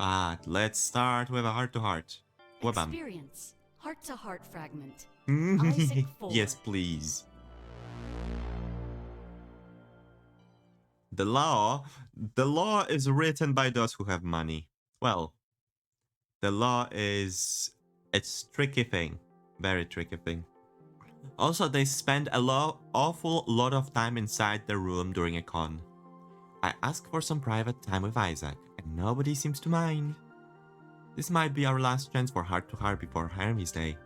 But let's start with a heart-to-heart. Wabam. Experience. Heart-to-heart fragment. Issac 4. Yes, please. The law is written by those who have money. Well, the law is... it's tricky thing. Very tricky thing. Also, they spend awful lot of time inside the room during a con. I asked for some private time with Issac, and nobody seems to mind. This might be our last chance for heart-to-heart before Hermes Day.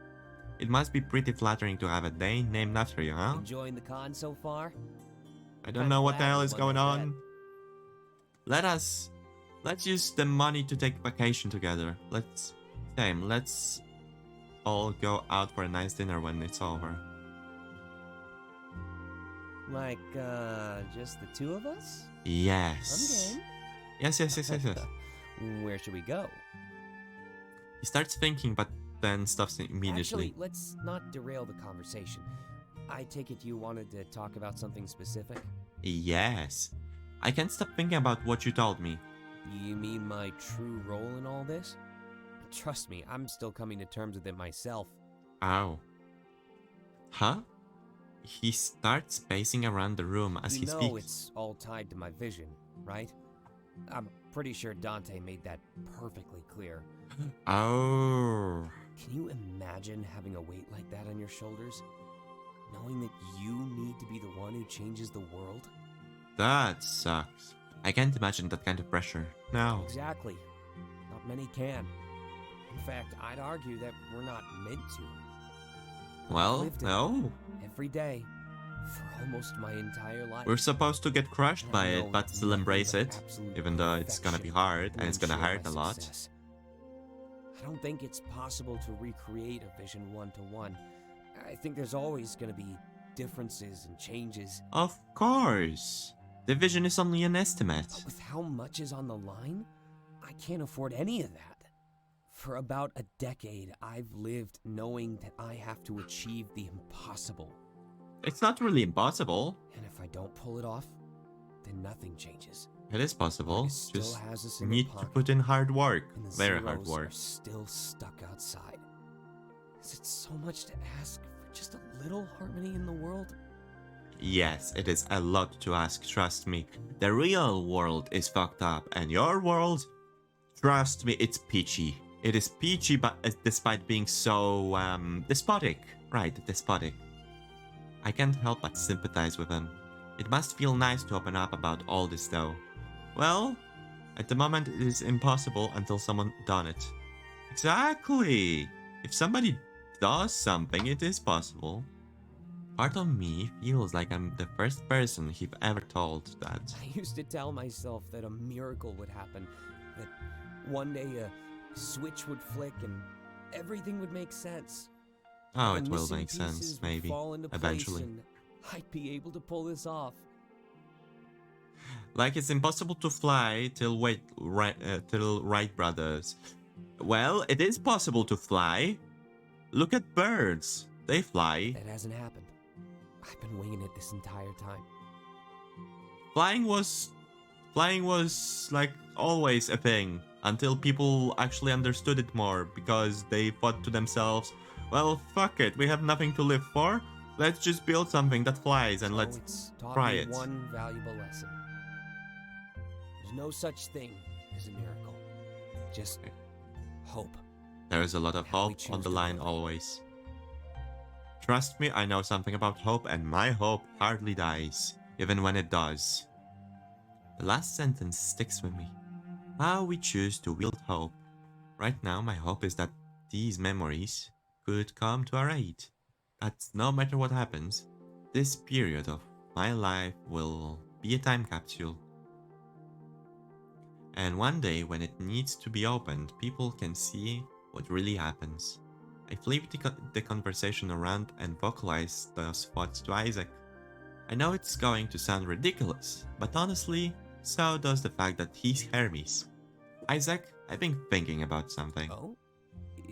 It must be pretty flattering to have a day named after you, huh? Enjoying the con so far? I don't know what the hell is going on. Let's use the money to take vacation together. Let's all go out for a nice dinner when it's over. Like, just the two of us? Yes. I'm game. Yes. Where should we go? He starts thinking, but then stops immediately. Actually, let's not derail the conversation. I take it you wanted to talk about something specific? Yes. I can't stop thinking about what you told me. You mean my true role in all this? Trust me, I'm still coming to terms with it myself. Oh. Huh? He starts pacing around the room as he speaks. You know it's all tied to my vision, right? I'm pretty sure Dante made that perfectly clear. Oh. Can you imagine having a weight like that on your shoulders? Knowing that you need to be the one who changes the world? That sucks. I can't imagine that kind of pressure. No. Exactly. Not many can. In fact, I'd argue that we're not meant to. Well, no. Every day. For almost my entire life. We're supposed to get crushed by it, but still embrace it. Even though it's gonna be hard, and it's gonna hurt a lot. I don't think it's possible to recreate a vision one-to-one. I think there's always gonna be differences and changes. Of course. The vision is only an estimate. But with how much is on the line, I can't afford any of that. For about a decade, I've lived knowing that I have to achieve the impossible. It's not really impossible. And if I don't pull it off, then nothing changes. It is possible. Just need to put in hard work. Very hard zeros work. Are still stuck outside. Is it so much to ask for just a little harmony in the world? Yes, it is a lot to ask, trust me. The real world is fucked up, and your world, trust me, it's peachy. It is peachy, but despite being so, despotic. Right, despotic. I can't help but sympathize with him. It must feel nice to open up about all this though. Well, at the moment it is impossible until someone done it. Exactly! If somebody does something, it is possible. Part of me feels like I'm the first person he've ever told that. I used to tell myself that a miracle would happen. That one day a switch would flick and everything would make sense. Oh, The it will missing make sense, pieces would maybe, fall into place eventually. and I'd be able to pull this off. Like it's impossible to fly till Wright brothers. Well, it is possible to fly. Look at birds. They fly. That hasn't happened. I've been winging it this entire time. Flying was like always a thing until people actually understood it more because they thought to themselves, well, fuck it, we have nothing to live for. Let's just build something that flies and let's it's taught try me it. One valuable lesson. There's no such thing as a miracle. Just hope. There is a lot of How we hope on choose the to line live. always. Trust me, I know something about hope, and my hope hardly dies, even when it does. The last sentence sticks with me. How we choose to wield hope. Right now, my hope is that these memories could come to our aid. That no matter what happens, this period of my life will be a time capsule. And one day, when it needs to be opened, people can see what really happens. I flip the conversation around and vocalize those thoughts to Issac. I know it's going to sound ridiculous, but honestly, so does the fact that he's Hermes. Issac, I've been thinking about something. Oh?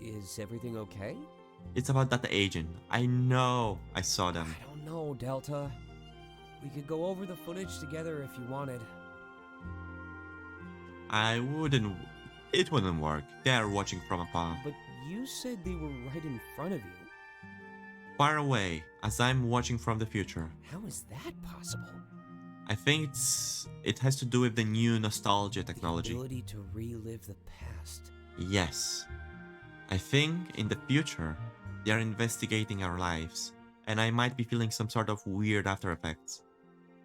Is everything okay? It's about that agent. I know I saw them. I don't know, Delta. We could go over the footage together if you wanted. I wouldn't It wouldn't work. They're watching from afar. But you said they were right in front of you. Far away, as I'm watching from the future. How is that possible? I think it has to do with the new nostalgia The technology. ability to relive the past. Yes. I think in the future, they are investigating our lives, and I might be feeling some sort of weird after effects.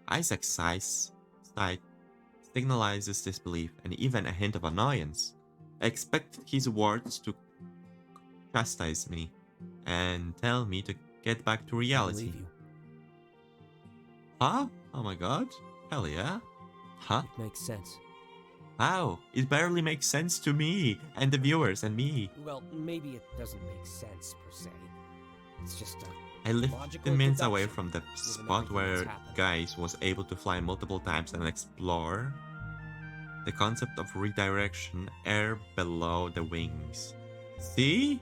Isaac's sight signalizes disbelief and even a hint of annoyance. I expect his words to chastise me and tell me to get back to I reality. believe you. Huh? Oh my god? Hell yeah. Huh? It makes sense. How? It barely makes sense to me and the viewers and me. Well, maybe it doesn't make sense per se. It's just a I lived logical 15 minutes away deduction, from the given spot everything where that's happened. Guys was able to fly multiple times and explore the concept of redirection, air below the wings. See?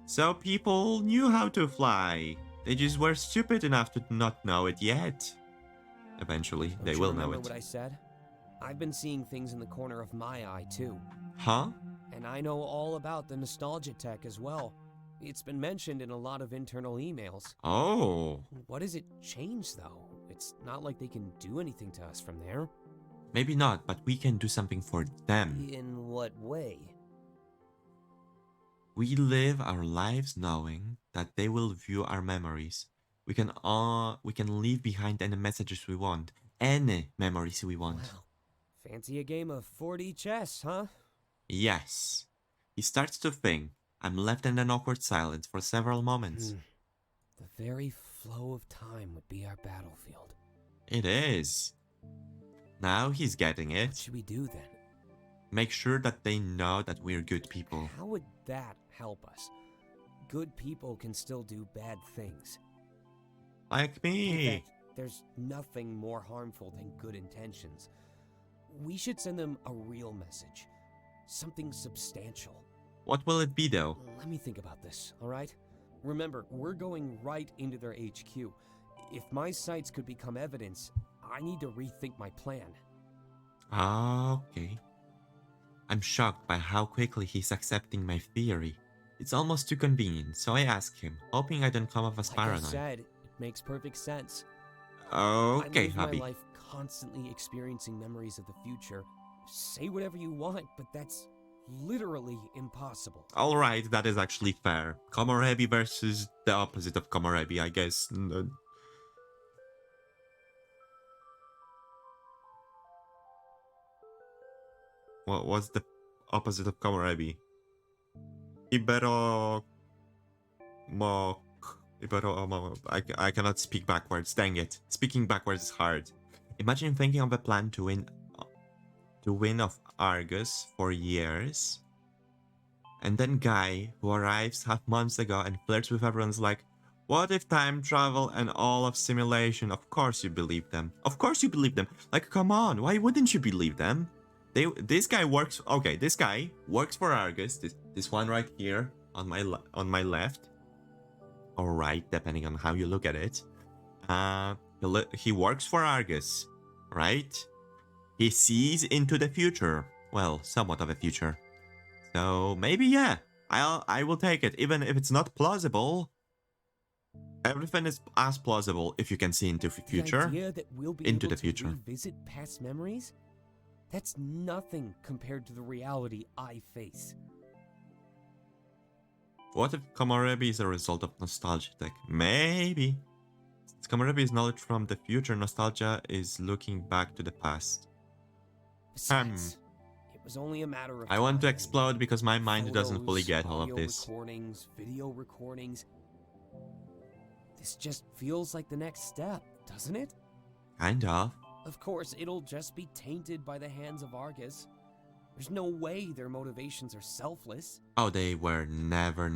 So people knew how to fly. They just were stupid enough to not know it yet. Eventually, Don't they you will know remember it. what I said? I've been seeing things in the corner of my eye too. Huh? And I know all about the nostalgia tech as well. It's been mentioned in a lot of internal emails. Oh. What does it change though? It's not like they can do anything to us from there. Maybe not, but we can do something for them. In what way? We live our lives knowing that they will view our memories. We can leave behind any messages we want, any memories we want. Wow. Fancy a game of 4D chess, huh? Yes. He starts to think. I'm left in an awkward silence for several moments. The very flow of time would be our battlefield. It is. Now he's getting What it. should we do then? Make sure that they know that we're good people. How would that help us? Good people can still do bad things. Like In me. fact, there's nothing more harmful than good intentions. We should send them a real message. Something substantial. What will it be though? Let me think about this, alright? Remember, we're going right into their HQ. If my sights could become evidence, I need to rethink my plan. Okay. I'm shocked by how quickly he's accepting my theory. It's almost too convenient, so I ask him, hoping I don't come off as Like I paranoid. said, it makes perfect sense. Okay, I live hubby. my life constantly experiencing memories of the future. Say whatever you want, but that's literally impossible. Alright, that is actually fair. Komorebi versus the opposite of Komorebi, I guess. What was the opposite of Komorebi? Ibero... Mok... I cannot speak backwards, dang it. Speaking backwards is hard. Imagine thinking of a plan to win of Argus for years. And then guy who arrives half months ago and flirts with everyone's like, what if time travel and all of simulation? Of course you believe them. Of course you believe them. Like, come on, why wouldn't you believe them? This guy works. Okay, this guy works for Argus. This one right here on my left, or right, depending on how you look at it. He works for Argus, right? He sees into the future. Well, somewhat of a future. So maybe yeah, I will take it, even if it's not plausible. Everything is as plausible if you can see into the future. The idea that we'll be Into able the future. to revisit past memories? That's nothing compared to the reality I face. What if Komorebi is a result of nostalgia tech? Maybe. Since Komorebi is knowledge from the future, nostalgia is looking back to the past. Besides, it was only a matter of I want to time. explode because my mind doesn't fully Photos, get all of audio this. Recordings, video recordings. This just feels like the next step, doesn't it? Kind of. Of course, it'll just be tainted by the hands of Argus. There's no way their motivations are selfless. Oh, they were never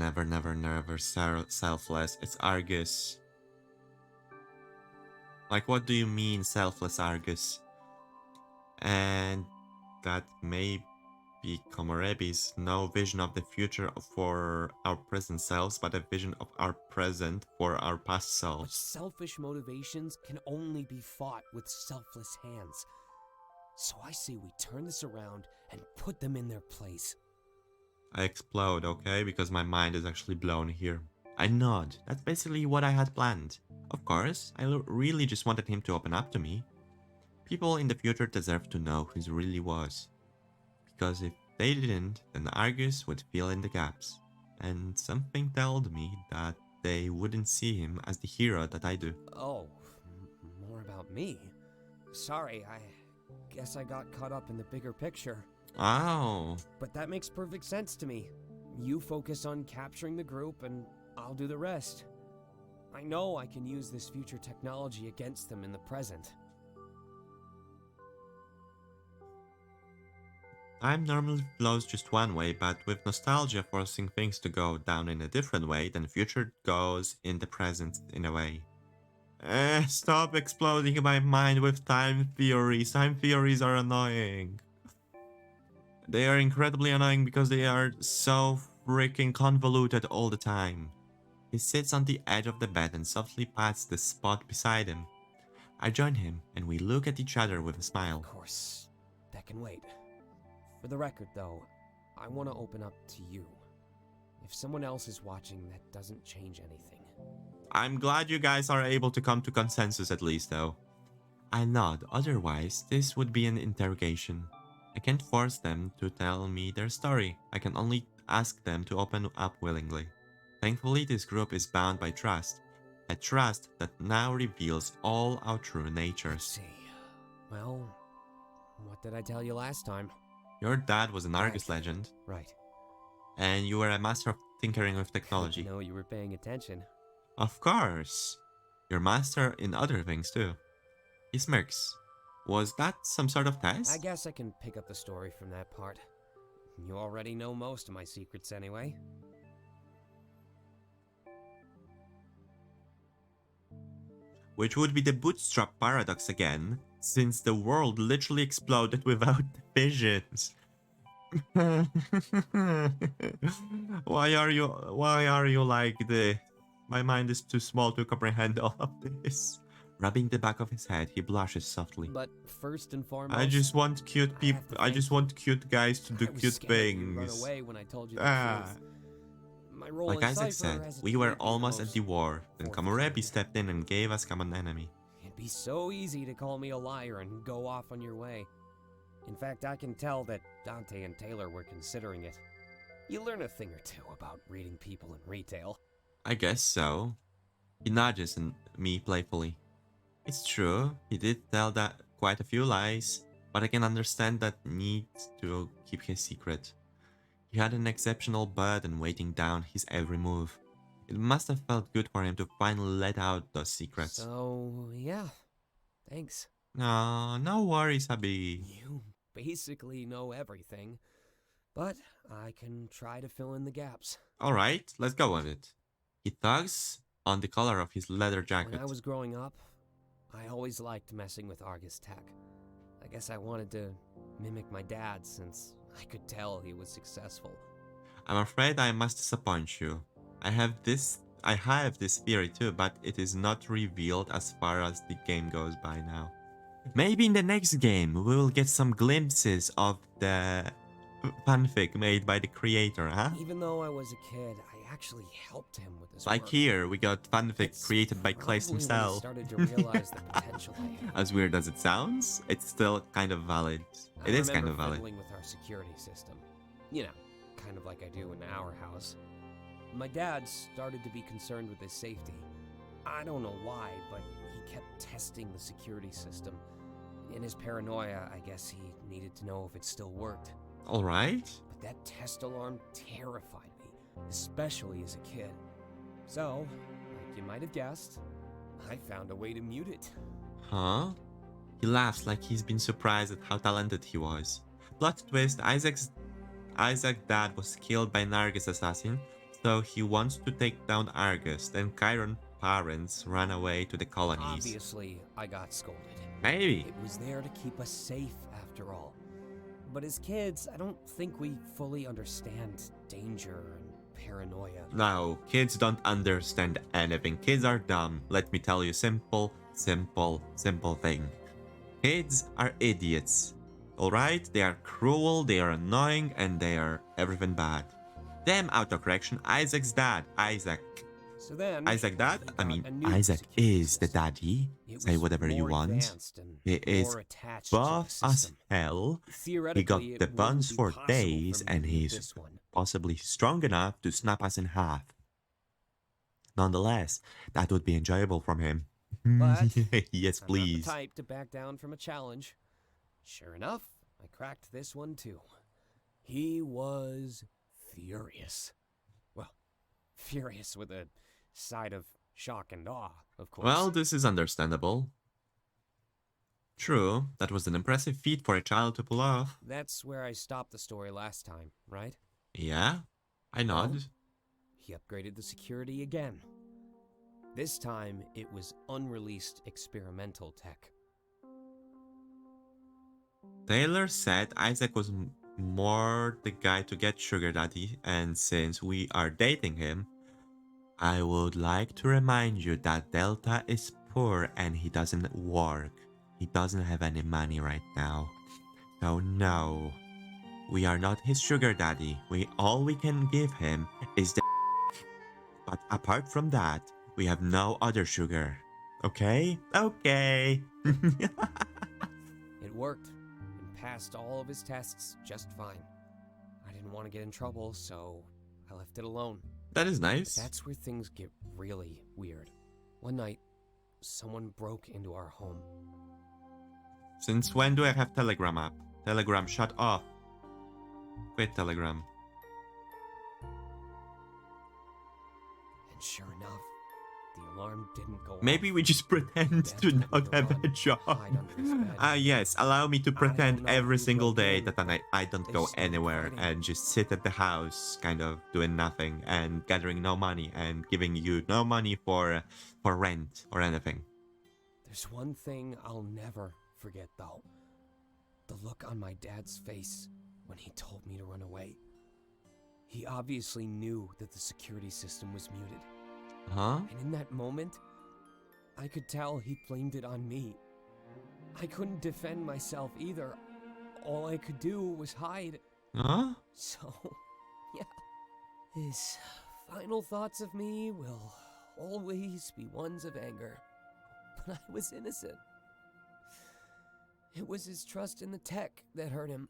selfless. It's Argus. Like, what do you mean selfless Argus? And that may be Komorebi's no vision of the future for our present selves, but a vision of our present for our past But selves. selfish motivations can only be fought with selfless hands. So I say we turn this around and put them in their place. I explode, okay? Because my mind is actually blown here. I nod. That's basically what I had planned. Of course, I really just wanted him to open up to me. People in the future deserve to know who he really was. Because if they didn't, then Argus would fill in the gaps. And something told me that they wouldn't see him as the hero that I do. Oh, more about me. Sorry, I guess I got caught up in the bigger picture. Oh. But that makes perfect sense to me. You focus on capturing the group and I'll do the rest. I know I can use this future technology against them in the present. Time normally flows just one way, but with nostalgia forcing things to go down in a different way, then future goes in the present in a way. Stop exploding my mind with time theories. Time theories are annoying. They are incredibly annoying because they are so freaking convoluted all the time. He sits on the edge of the bed and softly pats the spot beside him. I join him and we look at each other with a smile. Of course, that can wait. For the record, though, I want to open up to you. If someone else is watching, that doesn't change anything. I'm glad you guys are able to come to consensus at least, though. I nod, otherwise this would be an interrogation. I can't force them to tell me their story. I can only ask them to open up willingly. Thankfully, this group is bound by trust. A trust that now reveals all our true natures. Let's see. Well, what did I tell you last time? Your dad was an Argus Right. legend, Right. and you were a master of tinkering with technology. No, you were paying attention. Of course. You're master in other things too. He smirks. Was that some sort of test? I guess I can pick up the story from that part. You already know most of my secrets anyway. Which would be the bootstrap paradox again, since the world literally exploded without visions. Why are you like this? My mind is too small to comprehend all of this. Rubbing the back of his head, he blushes softly. But first and foremost, I just want cute I have people. to I thank just want cute guys to do I was cute scared you'd run things. away when I told you the Ah. truth. My role Like in Isaac Cypher said, as a we were champion almost at most the war. Then forthcoming. Komorebi stepped in and gave us common enemy. It'd be so easy to call me a liar and go off on your way. In fact, I can tell that Dante and Taylor were considering it. You learn a thing or two about reading people in retail. I guess so. He nudges me playfully. It's true, he did tell that quite a few lies, but I can understand that need to keep his secret. He had an exceptional burden weighing down his every move. It must have felt good for him to finally let out those secrets. So, yeah. Thanks. No worries, hubby. You basically know everything, but I can try to fill in the gaps. Alright, let's go with it. He tugs on the collar of his leather jacket. When I was growing up, I always liked messing with Argus tech. I guess I wanted to mimic my dad since I could tell he was successful. I'm afraid I must disappoint you. I have this theory too, but it is not revealed as far as the game goes by now. Maybe in the next game we will get some glimpses of the fanfic made by the creator, huh? Even though I was a kid, I actually helped him with his Like work. here, we got fanfic It's created by probably Klace when I himself. started to realize the potential I had. As weird as it sounds, it's still kind of valid. It is kind of valid. fiddling with our security system. You know, kind of like I do in our house. My dad started to be concerned with his safety. I don't know why, but he kept testing the security system. In his paranoia, I guess he needed to know if it still worked. Alright. But that test alarm terrified me, especially as a kid. So, like you might have guessed, I found a way to mute it. Huh? He laughs like he's been surprised at how talented he was. Plot twist, Isaac's dad was killed by an Argus assassin, so he wants to take down Argus. Then Chiron parents ran away to the colonies. Obviously, I got scolded. Maybe. It was there to keep us safe, after all. But as kids, I don't think we fully understand danger and paranoia. No, kids don't understand anything. Kids are dumb. Let me tell you simple thing. Kids are idiots. Alright? They are cruel, they are annoying, and they are everything bad. Damn, autocorrection. Isaac's dad. Isaac. So then, Isaac dad? we I got mean, a new Isaac security is the system. daddy. It Say was whatever you more want. advanced and He is more attached to the buff as system. hell. He got Theoretically, the it wouldn't buns be for possible days, for me and to beat he's this one. possibly strong enough to snap us in half. Nonetheless, that would be enjoyable from him. But Yes, I'm not the please. type to back down from a challenge. Sure enough, I cracked this one too. He was furious. Well, furious with a side of shock and awe, of course. Well, this is understandable. True, that was an impressive feat for a child to pull off. That's where I stopped the story last time, right? Yeah, I nod. Well, he upgraded the security again. This time, it was unreleased experimental tech. Taylor said Isaac was more the guy to get sugar daddy, and since we are dating him, I would like to remind you that Delta is poor and he doesn't work. He doesn't have any money right now. So no, we are not his sugar daddy. All we can give him is the but apart from that, we have no other sugar. Okay? Okay. It worked, and passed all of his tests just fine. I didn't want to get in trouble, so I left it alone. That is nice. But that's where things get really weird. One night, someone broke into our home. Since when do I have Telegram app? Telegram, shut off. Quit Telegram. And sure enough, the alarm didn't go off. Maybe we just pretend Dad to told me not to have a run, job. hide under his bed. Yes, allow me to I don't pretend know every who single broke day in. that I don't They go started anywhere fighting. and just sit at the house, kind of doing nothing and gathering no money and giving you no money for rent or anything. There's one thing I'll never forget, though. The look on my dad's face when he told me to run away. He obviously knew that the security system was muted. Huh? And in that moment, I could tell he blamed it on me. I couldn't defend myself either. All I could do was hide. Huh? So, yeah. His final thoughts of me will always be ones of anger. But I was innocent. It was his trust in the tech that hurt him.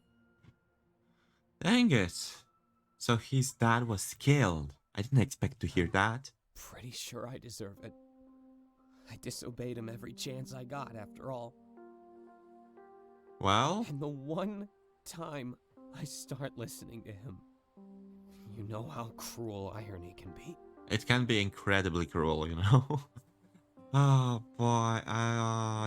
Dang it. So his dad was killed. I didn't expect to hear that. Pretty sure I deserve it. I disobeyed him every chance I got, after all. Well, And the one time I start listening to him, you know how cruel irony can be. it can be incredibly cruel, you know? Oh boy,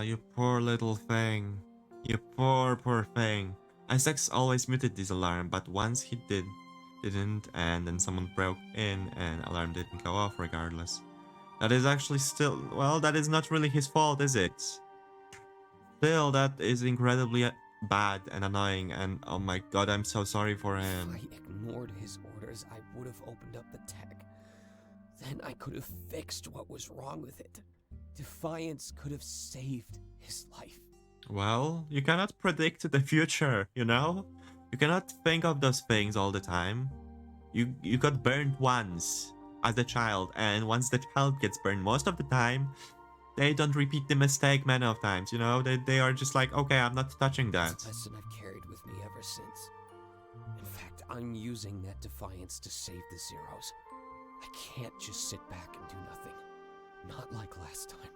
you poor little thing. You poor thing. Isaac's always muted this alarm, but once he didn't, and then someone broke in and alarm didn't go off regardless. That is actually still, well, that is not really his fault, is it? Still, that is incredibly bad and annoying, and oh my god, I'm so sorry for him. If I ignored his orders, I would have opened up the tech. Then I could have fixed what was wrong with it. Defiance could have saved his life. Well, you cannot predict the future, you know? You cannot think of those things all the time. You got burned once as a child, and once the child gets burned most of the time, they don't repeat the mistake many of times, you know? They are just like, okay, I'm not touching that. It's a lesson I've carried with me ever since. In fact, I'm using that defiance to save the Zeros. I can't just sit back and do nothing. Not like last time.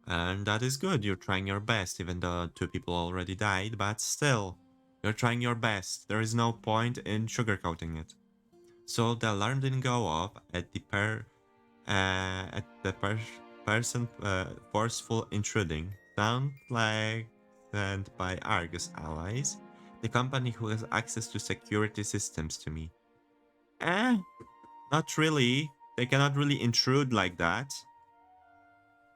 And that is good. You're trying your best, even though 2 people already died, but still, you're trying your best. There is no point in sugarcoating it. So the alarm didn't go off at the person forceful intruding. Sound like sent by Argus allies, the company who has access to security systems to me. Not really. They cannot really intrude like that.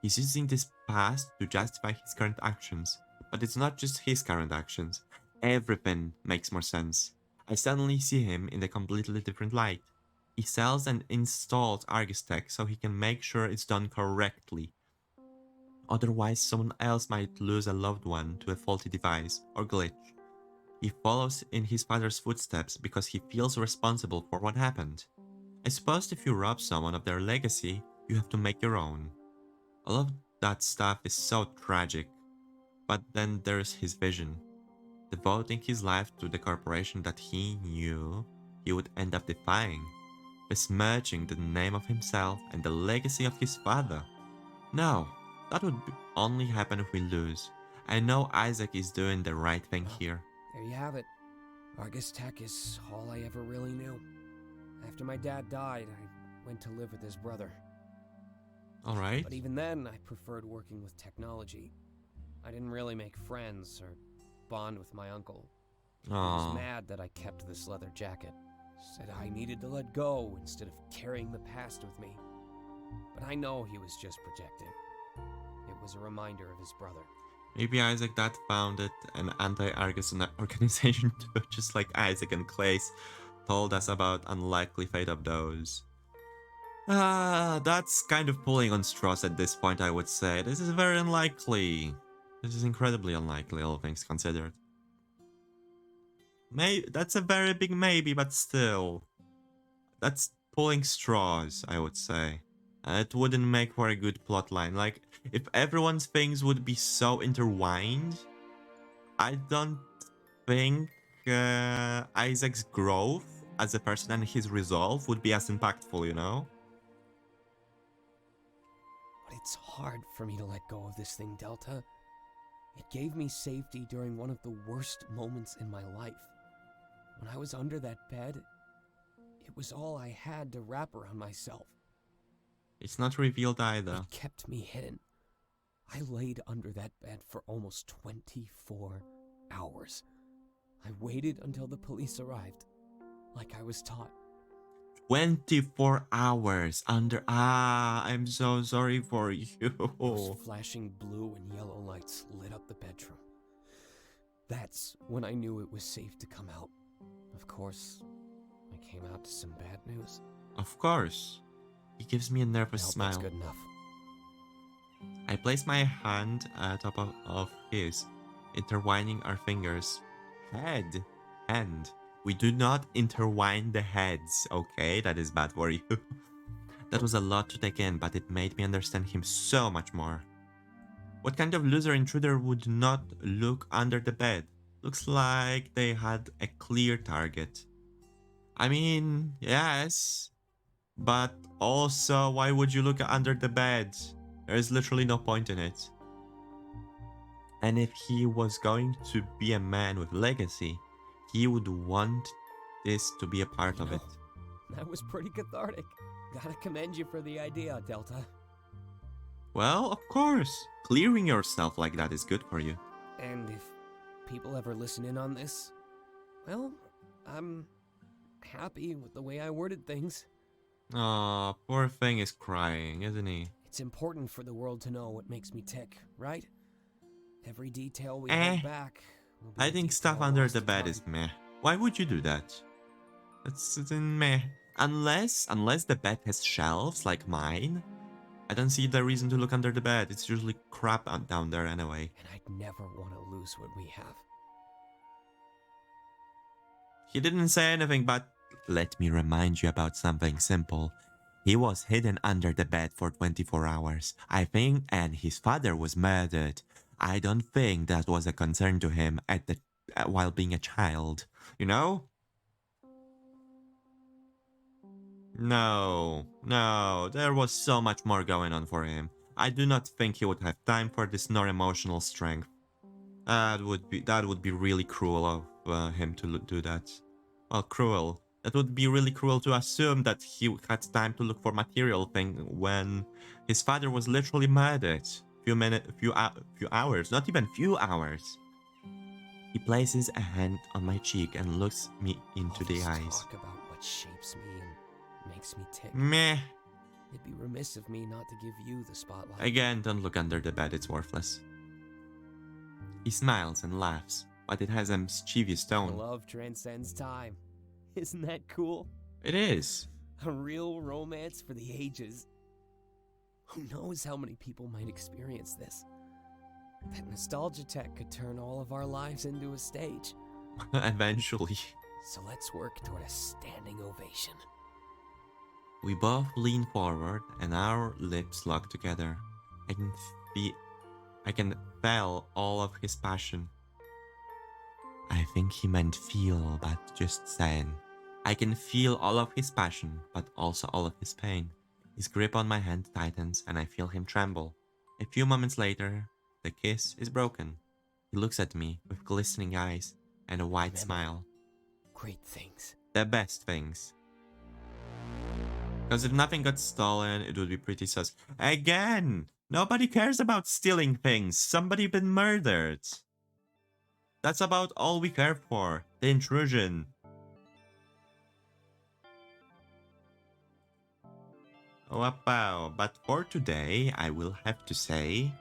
He's using this past to justify his current actions. But it's not just his current actions. Everything makes more sense. I suddenly see him in a completely different light. He sells and installs Argus tech so he can make sure it's done correctly. otherwise someone else might lose a loved one to a faulty device or glitch. He follows in his father's footsteps because he feels responsible for what happened. I suppose if you rob someone of their legacy, you have to make your own. All of that stuff is so tragic. But then there's his vision, devoting his life to the corporation that he knew he would end up defying, besmirching the name of himself and the legacy of his father. No, that would only happen if we lose. I know Isaac is doing the right thing here. There you have it. Argus Tech is all I ever really knew. After my dad died, I went to live with his brother. Alright. But even then, I preferred working with technology. I didn't really make friends or bond with my uncle. He was mad that I kept this leather jacket. Said I needed to let go instead of carrying the past with me. But I know he was just projecting. It was a reminder of his brother. Maybe Isaac Dad founded an anti-Argus organization too, just like Isaac and Klace told us about unlikely fate of those. That's kind of pulling on straws at this point, I would say. This is very unlikely. This is incredibly unlikely, all things considered. That's a very big maybe, but still. That's pulling straws, I would say. It wouldn't make for a good plotline. Like, if everyone's things would be so intertwined, I don't think Isaac's growth as a person and his resolve would be as impactful, you know? But it's hard for me to let go of this thing, Delta. It gave me safety during one of the worst moments in my life. When I was under that bed, it was all I had to wrap around myself. It's not revealed either. It kept me hidden. I laid under that bed for almost 24 hours. I waited until the police arrived, like I was taught. 24 hours under... I'm so sorry for you. Those flashing blue and yellow lights lit up the bedroom. That's when I knew it was safe to come out. Of course, I came out to some bad news. Of course. He gives me a nervous smile. That's good enough. I place my hand atop of his, intertwining our fingers. Hand. We do not intertwine the heads, okay? That is bad for you. That was a lot to take in, but it made me understand him so much more. What kind of loser intruder would not look under the bed? Looks like they had a clear target. I mean, yes, but also, why would you look under the bed? There is literally no point in it. And if he was going to be a man with legacy, he would want this to be a part of it. That was pretty cathartic. Gotta commend you for the idea, Delta. Well, of course. Clearing yourself like that is good for you. And if people ever listen in on this, well, I'm happy with the way I worded things. Aw, poor thing is crying, isn't he? It's important for the world to know what makes me tick, right? Every detail we hold back. I think stuff under the bed is meh. Why would you do that? It's meh. Unless the bed has shelves like mine, I don't see the reason to look under the bed. It's usually crap down there anyway. And I'd never want to lose what we have. He didn't say anything, but let me remind you about something simple. He was hidden under the bed for 24 hours, I think, and his father was murdered. I don't think that was a concern to him while being a child, you know? No, there was so much more going on for him. I do not think he would have time for this nor emotional strength. That would be really cruel of him to do that. Well, cruel. That would be really cruel to assume that he had time to look for material thing when his father was literally murdered. Few hours, not even few hours. He places a hand on my cheek and looks me into the eyes. Talk about what shapes me and makes me tick. Meh. It'd be remiss of me not to give you the spotlight. Again, don't look under the bed, it's worthless. He smiles and laughs, but it has a mischievous tone. Love transcends time. Isn't that cool? It is. A real romance for the ages. Who knows how many people might experience this? That nostalgia tech could turn all of our lives into a stage. Eventually. So let's work toward a standing ovation. We both lean forward and our lips lock together. I can feel all of his passion. I think he meant feel, but just saying. I can feel all of his passion, but also all of his pain. His grip on my hand tightens and I feel him tremble. A few moments later, the kiss is broken. He looks at me with glistening eyes and a wide smile. Great things. The best things. Because if nothing got stolen, it would be pretty sus. Again! Nobody cares about stealing things. Somebody been murdered. That's about all we care for. The intrusion. Wow. But for today, I will have to say